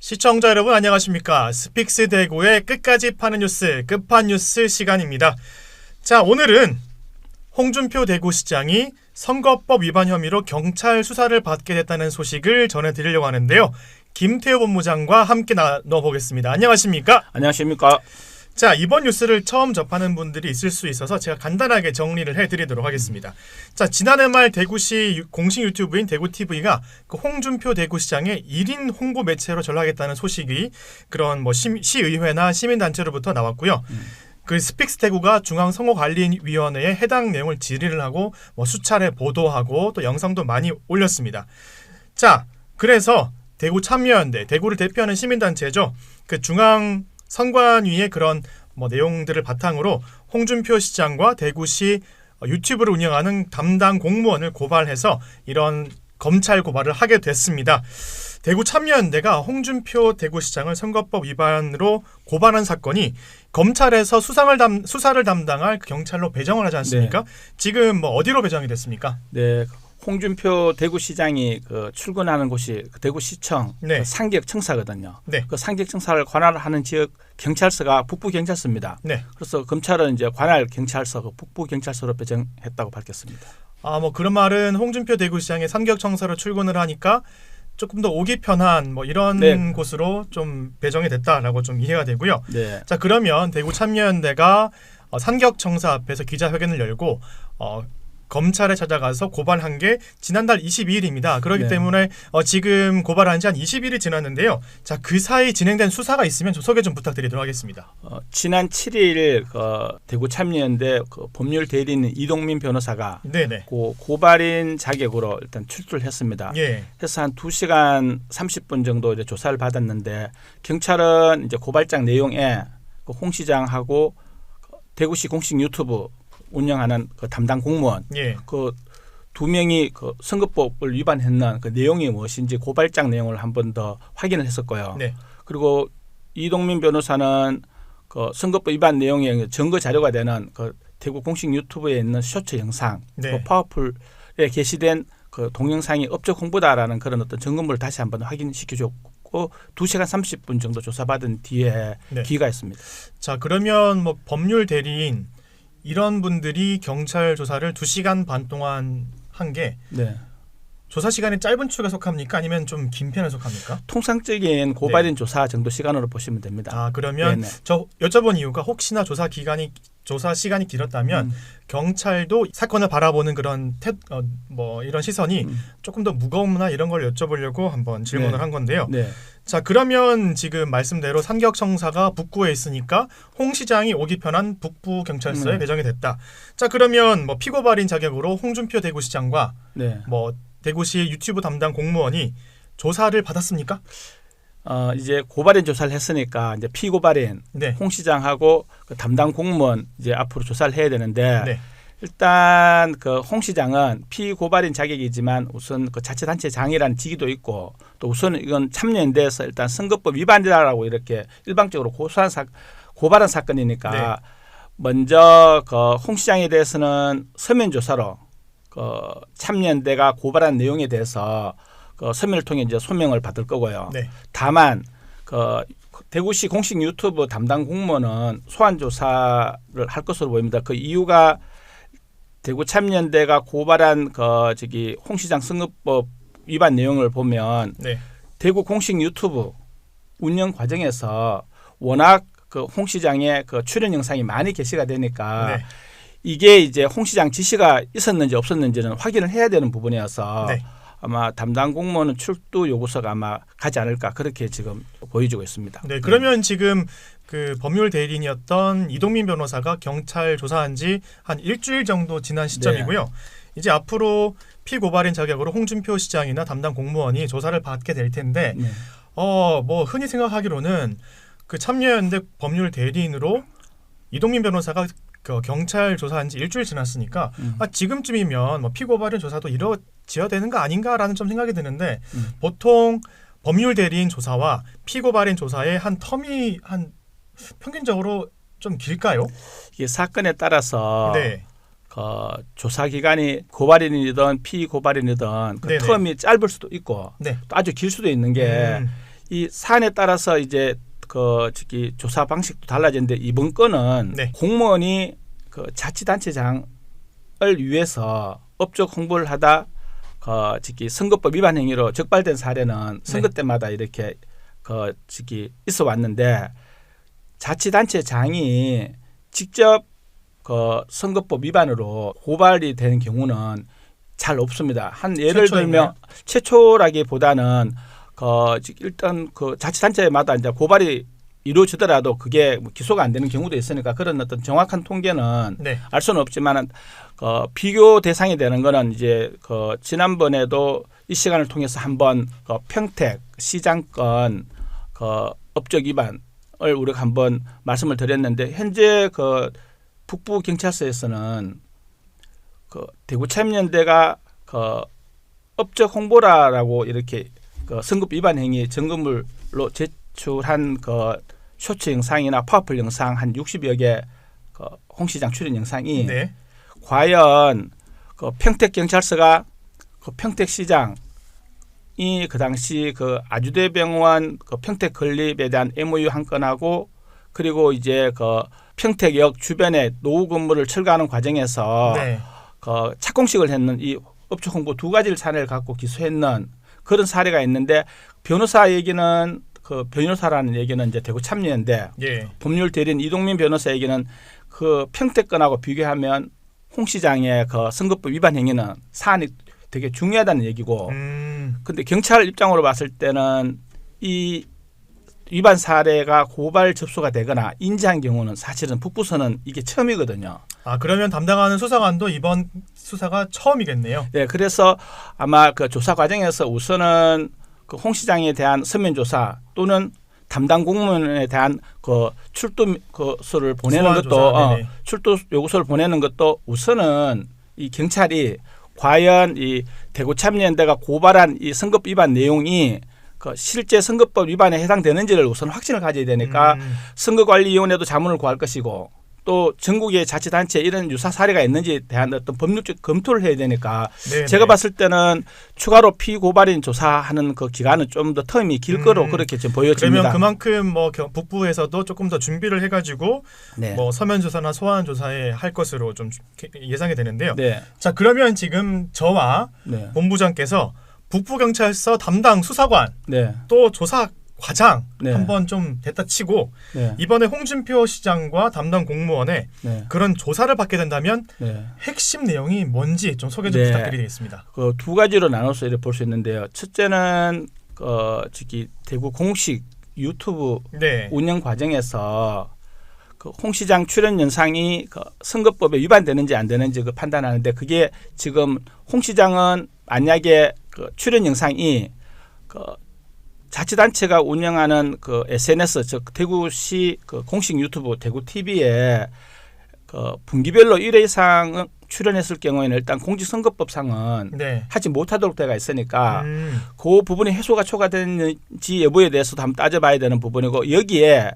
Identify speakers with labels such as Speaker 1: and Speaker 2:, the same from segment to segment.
Speaker 1: 시청자 여러분 안녕하십니까? 스픽스 대구의 끝까지 파는 뉴스 끝판 뉴스 시간입니다. 자, 오늘은 홍준표 대구시장이 선거법 위반 혐의로 경찰 수사를 받게 됐다는 소식을 전해드리려고 하는데요. 김태호 본부장과 함께 나눠보겠습니다. 안녕하십니까?
Speaker 2: 안녕하십니까?
Speaker 1: 자, 이번 뉴스를 처음 접하는 분들이 있을 수 있어서 제가 간단하게 정리를 해드리도록 하겠습니다. 자, 지난해 말 대구시 공식 유튜브인 대구TV가 그 홍준표 대구시장의 1인 홍보 매체로 전락했다는 소식이 그런 시의회나 시민단체로부터 나왔고요. 그 스픽스 대구가 중앙선거관리위원회에 해당 내용을 질의를 하고 수차례 보도하고 또 영상도 많이 올렸습니다. 자, 그래서 대구 참여연대, 대구를 대표하는 시민단체죠. 그 중앙 선관위의 그런 내용들을 바탕으로 홍준표 시장과 대구시 유튜브를 운영하는 담당 공무원을 고발해서 이런 검찰 고발을 하게 됐습니다. 대구 참여연대가 홍준표 대구시장을 선거법 위반으로 고발한 사건이 검찰에서 수사를 담당할 경찰로 배정을 하지 않습니까? 네. 지금 어디로 배정이 됐습니까?
Speaker 2: 네, 홍준표 대구시장이 출근하는 곳이 대구시청
Speaker 1: 네.
Speaker 2: 상격청사거든요.
Speaker 1: 네.
Speaker 2: 그 상격청사를 관할하는 지역 경찰서가 북부경찰서입니다.
Speaker 1: 네.
Speaker 2: 그래서 검찰은 이제 관할 경찰서, 북부경찰서로 배정했다고 밝혔습니다.
Speaker 1: 그런 말은 홍준표 대구시장이 상격청사로 출근을 하니까 조금 더 오기 편한 이런
Speaker 2: 네.
Speaker 1: 곳으로 좀 배정이 됐다라고 좀 이해가 되고요.
Speaker 2: 네.
Speaker 1: 자, 그러면 대구 참여연대가 상격청사 앞에서 기자회견을 열고 검찰에 찾아가서 고발한 게 지난달 22일입니다. 그렇기
Speaker 2: 네.
Speaker 1: 때문에 지금 고발한 지 한 20일이 지났는데요. 자, 그 사이 진행된 수사가 있으면 좀 소개 좀 부탁드리도록 하겠습니다.
Speaker 2: 지난 7일 대구 참여연대 법률 대리인 이동민 변호사가
Speaker 1: 네네.
Speaker 2: 고발인 자격으로 일단 출두를 했습니다.
Speaker 1: 예.
Speaker 2: 그래서 한 2시간 30분 정도 이제 조사를 받았는데 경찰은 이제 고발장 내용에 홍 시장하고 대구시 공식 유튜브 운영하는 담당 공무원
Speaker 1: 예.
Speaker 2: 두 명이 선거법을 위반했는 그 내용이 무엇인지 고발장 내용을 한 번 더 확인을 했었고요.
Speaker 1: 네.
Speaker 2: 그리고 이동민 변호사는 선거법 위반 내용의 증거 자료가 되는 대구 공식 유튜브에 있는 쇼츠 영상,
Speaker 1: 네.
Speaker 2: 파워풀에 게시된 동영상이 업적 홍보다라는 그런 어떤 증거물을 다시 한번 확인시켜줬고 2시간 30분 정도 조사받은 뒤에
Speaker 1: 네.
Speaker 2: 기각했습니다.
Speaker 1: 자, 그러면 법률 대리인 이런 분들이 경찰 조사를 2시간 반 동안 한 게
Speaker 2: 네.
Speaker 1: 조사 시간이 짧은 축에 속합니까? 아니면 좀 긴 편에 속합니까?
Speaker 2: 통상적인 고발인
Speaker 1: 네.
Speaker 2: 조사 정도 시간으로 보시면 됩니다.
Speaker 1: 그러면
Speaker 2: 네네.
Speaker 1: 저 여쭤본 이유가 혹시나 조사 시간이 길었다면 경찰도 사건을 바라보는 그런 이런 시선이 조금 더 무거움이나 이런 걸 여쭤보려고 한번 질문을
Speaker 2: 네.
Speaker 1: 한 건데요.
Speaker 2: 네.
Speaker 1: 자, 그러면 지금 말씀대로 상격청사가 북구에 있으니까 홍 시장이 오기 편한 북부 경찰서에 배정이 됐다. 자, 그러면 피고발인 자격으로 홍준표 대구시장과
Speaker 2: 네.
Speaker 1: 대구시 유튜브 담당 공무원이 조사를 받았습니까?
Speaker 2: 이제 고발인 조사를 했으니까 이제 피고발인
Speaker 1: 네.
Speaker 2: 홍 시장하고 담당 공무원 이제 앞으로 조사를 해야 되는데
Speaker 1: 네.
Speaker 2: 일단 홍 시장은 피고발인 자격이지만 우선 자치단체장이라는 직위도 있고 또 우선 이건 참여연대에서 일단 선거법 위반이라고 이렇게 일방적으로 고발한 사건이니까
Speaker 1: 네.
Speaker 2: 먼저 홍 시장에 대해서는 서면 조사로 참여연대가 고발한 내용에 대해서 서면을 통해 이제 소명을 받을 거고요.
Speaker 1: 네.
Speaker 2: 다만 대구시 공식 유튜브 담당 공무원은 소환 조사를 할 것으로 보입니다. 그 이유가 대구 참여연대가 고발한 홍 시장 선거법 위반 내용을 보면
Speaker 1: 네.
Speaker 2: 대구 공식 유튜브 운영 과정에서 워낙 홍 시장의 출연 영상이 많이 게시가 되니까
Speaker 1: 네.
Speaker 2: 이게 이제 홍 시장 지시가 있었는지 없었는지는 확인을 해야 되는 부분이어서
Speaker 1: 네.
Speaker 2: 아마 담당 공무원은 출두 요구서가 아마 가지 않을까 그렇게 지금 보여지고 있습니다.
Speaker 1: 네, 그러면 지금 그 법률 대리인이었던 이동민 변호사가 경찰 조사한 지 한 일주일 정도 지난 시점이고요. 네. 이제 앞으로 피고발인 자격으로 홍준표 시장이나 담당 공무원이 조사를 받게 될 텐데
Speaker 2: 네.
Speaker 1: 흔히 생각하기로는 그 참여연대 법률 대리인으로 이동민 변호사가 경찰 조사한 지 일주일 지났으니까 지금쯤이면 피고발인 조사도 이루어져야 되는 거 아닌가라는 좀 생각이 드는데 보통 법률 대리인 조사와 피고발인 조사의 한 텀이 한 평균적으로 좀 길까요?
Speaker 2: 이게 사건에 따라서
Speaker 1: 네.
Speaker 2: 조사 기간이 고발인이든 피고발인이든 텀이 짧을 수도 있고
Speaker 1: 네.
Speaker 2: 또 아주 길 수도 있는 게 이 사안에 따라서 이제 그 저기 조사 방식도 달라졌는데 이번 건은
Speaker 1: 네.
Speaker 2: 공무원이 그 자치단체장을 위해서 업적 홍보를 하다 그 저기 선거법 위반 행위로 적발된 사례는 선거
Speaker 1: 네.
Speaker 2: 때마다 이렇게 그 저기 있어 왔는데 자치단체장이 직접 그 선거법 위반으로 고발이 되는 경우는 잘 없습니다. 한 예를
Speaker 1: 최초인가요?
Speaker 2: 들면 최초라기보다는 그 일단 그 자치단체마다 이제 고발이 이루어지더라도 그게 뭐 기소가 안 되는 경우도 있으니까 그런 어떤 정확한 통계는
Speaker 1: 네.
Speaker 2: 알 수는 없지만 비교 대상이 되는 거는 이제 그 지난번에도 이 시간을 통해서 한번 그 평택 시장권 그 업적 위반을 우리가 한번 말씀을 드렸는데 현재 그 북부 경찰서에서는 그 대구참여연대가 그 업적 홍보라라고 이렇게 그 선급 위반 행위 점검물로 제출한 그 쇼츠 영상이나 파워풀 영상 한 60여 개 그 홍 시장 출연 영상이
Speaker 1: 네.
Speaker 2: 과연 그 평택 경찰서가 그 평택 시장이 그 당시 그 아주대병원 그 평택 건립에 대한 MOU 한 건하고 그리고 이제 그 평택역 주변에 노후 건물을 철거하는 과정에서
Speaker 1: 네.
Speaker 2: 그 착공식을 했는 이 업적 홍보 두 가지를 사례를 갖고 기소했는 그런 사례가 있는데 변호사 얘기는 그 변호사라는 얘기는 이제 대구 참여연대
Speaker 1: 예.
Speaker 2: 법률 대리인 이동민 변호사 얘기는 그 평택 건하고 비교하면 홍 시장의 그 선거법 위반 행위는 사안이 되게 중요하다는 얘기고 근데 경찰 입장으로 봤을 때는 이 위반 사례가 고발 접수가 되거나 인지한 경우는 사실은 북부서는 이게 처음이거든요.
Speaker 1: 아 그러면 담당하는 수사관도 이번 수사가 처음이겠네요.
Speaker 2: 네, 그래서 아마 그 조사 과정에서 우선은 그 홍 시장에 대한 서면 조사 또는 담당 공무원에 대한 그 출두 그서를 보내는
Speaker 1: 소환
Speaker 2: 것도
Speaker 1: 조사, 네네.
Speaker 2: 출두 요구서를 보내는 것도 우선은 이 경찰이 과연 이 대구 참여연대가 고발한 이 선거법 위반 내용이 그 실제 선거법 위반에 해당되는지를 우선 확신을 가져야 되니까 선거관리위원회도 자문을 구할 것이고 또 전국의 자치단체 이런 유사 사례가 있는지에 대한 어떤 법률적 검토를 해야 되니까
Speaker 1: 네네.
Speaker 2: 제가 봤을 때는 추가로 피고발인 조사하는 그 기간은 좀 더 텀이 길 거로 그렇게 지금 보여집니다.
Speaker 1: 그러면 그만큼 뭐 북부에서도 조금 더 준비를 해가지고
Speaker 2: 네.
Speaker 1: 뭐 서면 조사나 소환 조사에 할 것으로 좀 예상이 되는데요.
Speaker 2: 네.
Speaker 1: 자 그러면 지금 저와
Speaker 2: 네.
Speaker 1: 본부장께서 북부경찰서 담당 수사관
Speaker 2: 네.
Speaker 1: 또 조사 과장
Speaker 2: 네.
Speaker 1: 한번 좀 됐다 치고
Speaker 2: 네.
Speaker 1: 이번에 홍준표 시장과 담당 공무원의
Speaker 2: 네.
Speaker 1: 그런 조사를 받게 된다면
Speaker 2: 네.
Speaker 1: 핵심 내용이 뭔지 좀 소개 좀
Speaker 2: 네.
Speaker 1: 부탁드리겠습니다.
Speaker 2: 그 두 가지로 나눠서 이렇게 볼 수 있는데요. 첫째는 저기 대구 공식 유튜브
Speaker 1: 네.
Speaker 2: 운영 과정에서 그 홍 시장 출연 영상이 그 선거법에 위반되는지 안 되는지 그 판단하는데 그게 지금 홍 시장은 만약에 그 출연 영상이 그 자치단체가 운영하는 그 SNS 즉 대구시 그 공식 유튜브 대구 TV에 그 분기별로 1회 이상 출연했을 경우에는 일단 공직선거법상은
Speaker 1: 네.
Speaker 2: 하지 못하도록 되어 있으니까 그 부분이 횟수가 초과됐는지 여부에 대해서도 한번 따져봐야 되는 부분이고 여기에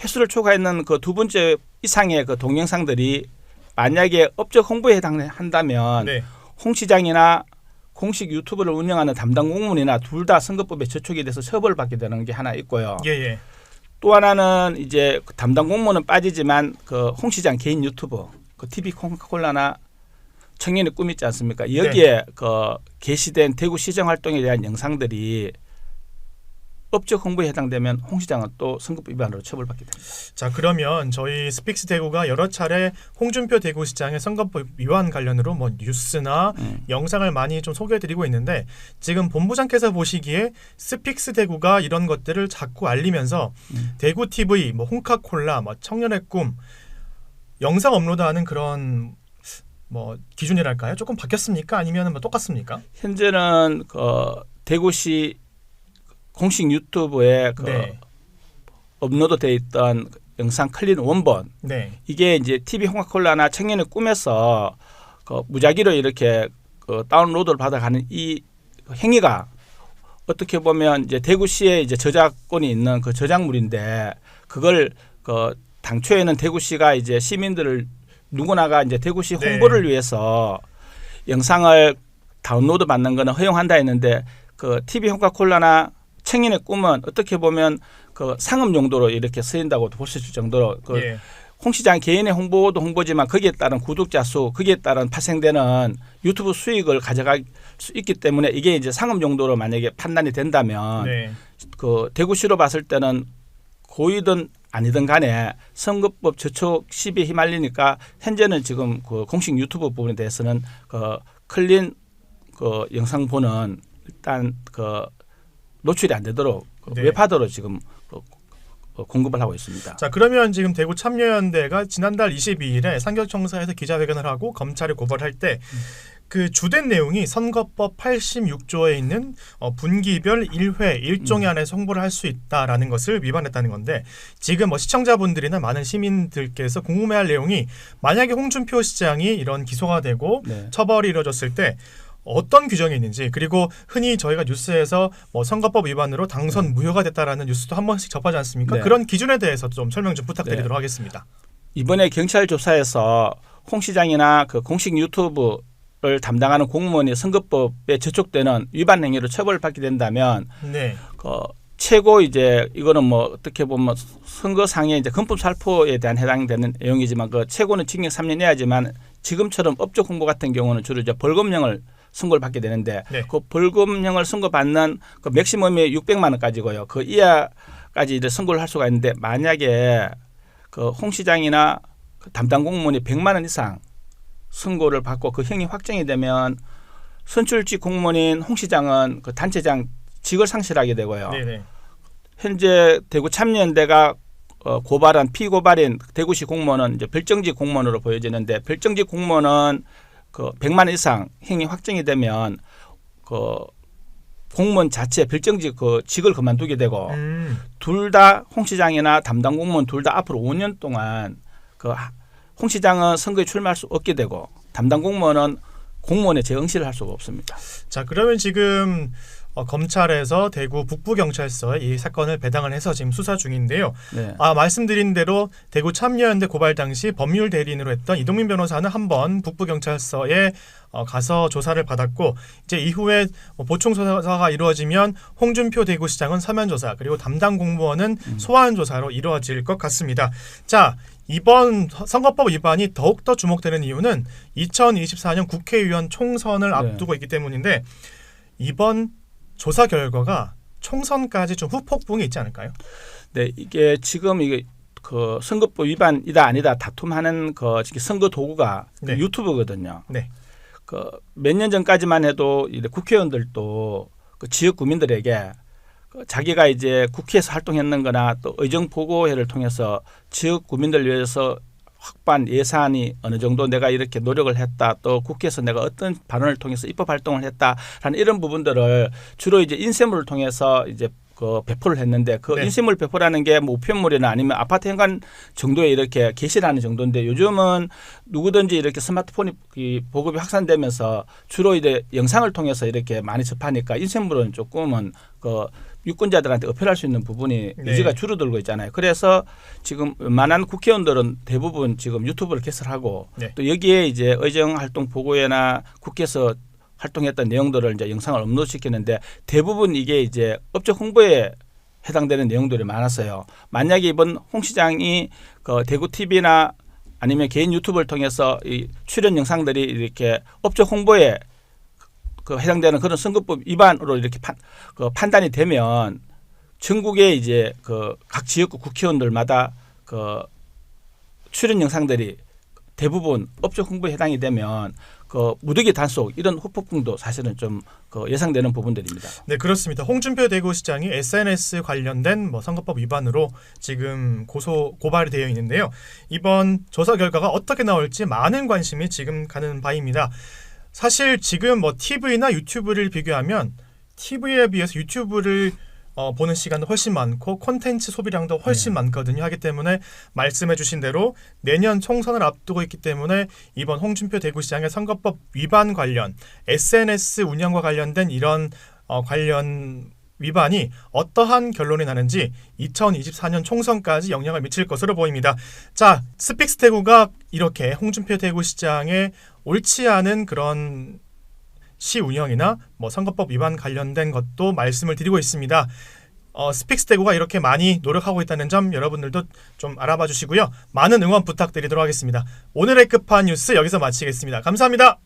Speaker 2: 횟수를 초과했는 그 두 번째 이상의 그 동영상들이 만약에 업적 홍보에 해당한다면
Speaker 1: 네.
Speaker 2: 홍 시장이나 공식 유튜브를 운영하는 담당 공무원이나 둘 다 선거법에 저촉이 돼서 처벌을 받게 되는 게 하나 있고요.
Speaker 1: 예.
Speaker 2: 또 하나는 이제 담당 공무원은 빠지지만 그 홍 시장 개인 유튜브, 그 TV 콩카콜라나 청년의 꿈 있지 않습니까? 여기에 그 게시된 대구 시정 활동에 대한 영상들이 업적 홍보에 해당되면 홍 시장은 또 선거법 위반으로 처벌받게 됩니다.
Speaker 1: 자 그러면 저희 스픽스 대구가 여러 차례 홍준표 대구시장의 선거법 위반 관련으로 뭐 뉴스나 영상을 많이 좀 소개해드리고 있는데 지금 본부장께서 보시기에 스픽스 대구가 이런 것들을 자꾸 알리면서 대구 TV, 뭐 홍카콜라, 뭐 청년의 꿈 영상 업로드하는 그런 뭐 기준이랄까요? 조금 바뀌었습니까? 아니면 뭐 똑같습니까?
Speaker 2: 현재는 그 대구시 공식 유튜브에 그
Speaker 1: 네.
Speaker 2: 업로드돼 있던 영상 클린 원본
Speaker 1: 네.
Speaker 2: 이게 이제 TV 홍카콜라나 청년의 꿈에서 그 무작위로 이렇게 그 다운로드를 받아가는 이 행위가 어떻게 보면 이제 대구시에 이제 저작권이 있는 그 저작물인데 그걸 그 당초에는 대구시가 이제 시민들을 누구나가 이제 대구시 홍보를
Speaker 1: 네.
Speaker 2: 위해서 영상을 다운로드 받는 거는 허용한다 했는데 그 TV 홍카콜라나 청년의 꿈은 어떻게 보면 그 상업 용도로 이렇게 쓰인다고 볼 수 있을 정도로 그
Speaker 1: 예.
Speaker 2: 홍 시장 개인의 홍보도 홍보지만 거기에 따른 구독자 수, 거기에 따른 파생되는 유튜브 수익을 가져갈 수 있기 때문에 이게 이제 상업 용도로 만약에 판단이 된다면
Speaker 1: 네.
Speaker 2: 그 대구시로 봤을 때는 고의든 아니든 간에 선거법 저촉 시비에 휘말리니까 현재는 지금 그 공식 유튜브 부분에 대해서는 그 클린 그 영상 보는 일단 그 노출이 안 되도록 그
Speaker 1: 네.
Speaker 2: 웹하드로 지금 공급을 하고 있습니다.
Speaker 1: 자, 그러면 지금 대구 참여연대가 지난달 22일에 상경청사에서 기자회견을 하고 검찰에 고발할 때 그 주된 내용이 선거법 86조에 있는 분기별 1회 1종에 한해서 홍보를 할 수 있다라는 것을 위반했다는 건데, 지금 뭐 시청자분들이나 많은 시민들께서 궁금해할 내용이, 만약에 홍준표 시장이 이런 기소가 되고
Speaker 2: 네.
Speaker 1: 처벌이 이루어졌을 때 어떤 규정이 있는지, 그리고 흔히 저희가 뉴스에서 뭐 선거법 위반으로 당선 무효가 됐다라는 뉴스도 한 번씩 접하지 않습니까?
Speaker 2: 네.
Speaker 1: 그런 기준에 대해서 좀 설명 좀 부탁드리도록
Speaker 2: 네.
Speaker 1: 하겠습니다.
Speaker 2: 이번에 경찰 조사에서 홍 시장이나 그 공식 유튜브를 담당하는 공무원이 선거법에 저촉되는 위반 행위로 처벌받게 된다면
Speaker 1: 네.
Speaker 2: 그 최고 이제 이거는 뭐 어떻게 보면 선거상의 이제 금품 살포에 대한 해당되는 내용이지만 그 최고는 징역 3년 이하지만 지금처럼 업적 홍보 같은 경우는 주로 이제 벌금형을 선고를 받게 되는데
Speaker 1: 네.
Speaker 2: 그 벌금형을 선고받는 그 맥시멈이 600만 원까지고요. 그 이하까지 이제 선고를 할 수가 있는데, 만약에 그 홍 시장이나 그 담당 공무원이 100만 원 이상 선고를 받고 그 형이 확정이 되면 선출직 공무원인 홍 시장은 그 단체장 직을 상실하게 되고요.
Speaker 1: 네네.
Speaker 2: 현재 대구 참여연대가 고발한 피고발인 대구시 공무원은 이제 별정직 공무원으로 보여지는데, 별정직 공무원은 그 100만 원 이상 형이 확정이 되면 그 공무원 자체 별정직 그 직을 그만두게 되고, 둘 다 홍 시장이나 담당 공무원 둘 다 앞으로 5년 동안 그 홍 시장은 선거에 출마할 수 없게 되고, 담당 공무원은 공무원의 재응시를 할 수가 없습니다.
Speaker 1: 자, 그러면 지금 검찰에서 대구 북부경찰서에 이 사건을 배당을 해서 지금 수사 중인데요.
Speaker 2: 네.
Speaker 1: 말씀드린 대로 대구 참여연대 고발 당시 법률 대리인으로 했던 이동민 변호사는 한번 북부경찰서에 가서 조사를 받았고, 이제 이후에 보충 조사가 이루어지면 홍준표 대구시장은 서면 조사, 그리고 담당 공무원은 소환 조사로 이루어질 것 같습니다. 자, 이번 선거법 위반이 더욱더 주목되는 이유는 2024년 국회의원 총선을 앞두고 있기 때문인데, 이번 조사 결과가 총선까지 좀 후폭풍이 있지 않을까요?
Speaker 2: 네, 이게 지금 이게 그 선거법 위반이다 아니다 다툼하는 그 선거 도구가
Speaker 1: 네.
Speaker 2: 그 유튜브거든요.
Speaker 1: 네.
Speaker 2: 그 몇 년 전까지만 해도 이제 국회의원들도 그 지역 구민들에게 그 자기가 이제 국회에서 활동했는거나 또 의정 보고회를 통해서 지역 구민들 위해서 확보한 예산이 어느 정도 내가 이렇게 노력을 했다, 또 국회에서 내가 어떤 발언을 통해서 입법 활동을 했다라는 이런 부분들을 주로 이제 인쇄물을 통해서 이제 그 배포를 했는데, 그
Speaker 1: 네.
Speaker 2: 인쇄물 배포라는 게 뭐 우편물이나 아니면 아파트 현관 정도에 이렇게 게시를 하는 정도인데, 요즘은 누구든지 이렇게 스마트폰이 보급이 확산되면서 주로 이제 영상을 통해서 이렇게 많이 접하니까 인쇄물은 조금은 그 유권자들한테 어필할 수 있는 부분이
Speaker 1: 네.
Speaker 2: 유지가 줄어들고 있잖아요. 그래서 지금 웬만한 국회의원들은 대부분 지금 유튜브를 개설하고
Speaker 1: 네.
Speaker 2: 또 여기에 이제 의정활동 보고회나 국회에서 활동했던 내용들을 이제 영상을 업로드시키는데, 대부분 이게 이제 업적 홍보에 해당되는 내용들이 많았어요. 만약에 이번 홍 시장이 그 대구 TV나 아니면 개인 유튜브를 통해서 이 출연 영상들이 이렇게 업적 홍보에 그 해당되는 그런 선거법 위반으로 이렇게 판단이 되면, 전국의 이제 그 각 지역구 국회의원들마다 그 출연 영상들이 대부분 업적 홍보에 해당이 되면 그 무더기 단속 이런 후폭풍도 사실은 좀 그 예상되는 부분들입니다.
Speaker 1: 네, 그렇습니다. 홍준표 대구시장이 SNS 관련된 뭐 선거법 위반으로 지금 고발이 되어 있는데요. 이번 조사 결과가 어떻게 나올지 많은 관심이 지금 가는 바입니다. 사실 지금 뭐 TV나 유튜브를 비교하면 TV에 비해서 유튜브를 보는 시간도 훨씬 많고 콘텐츠 소비량도 훨씬 많거든요. 하기 때문에 말씀해 주신 대로 내년 총선을 앞두고 있기 때문에 이번 홍준표 대구시장의 선거법 위반 관련 SNS 운영과 관련된 이런 관련 위반이 어떠한 결론이 나는지 2024년 총선까지 영향을 미칠 것으로 보입니다. 자, 스픽스 대구가 이렇게 홍준표 대구시장의 옳지 않은 그런 시 운영이나 뭐 선거법 위반 관련된 것도 말씀을 드리고 있습니다. 스픽스 대구가 이렇게 많이 노력하고 있다는 점 여러분들도 좀 알아봐 주시고요. 많은 응원 부탁드리도록 하겠습니다. 오늘의 급한 뉴스 여기서 마치겠습니다. 감사합니다.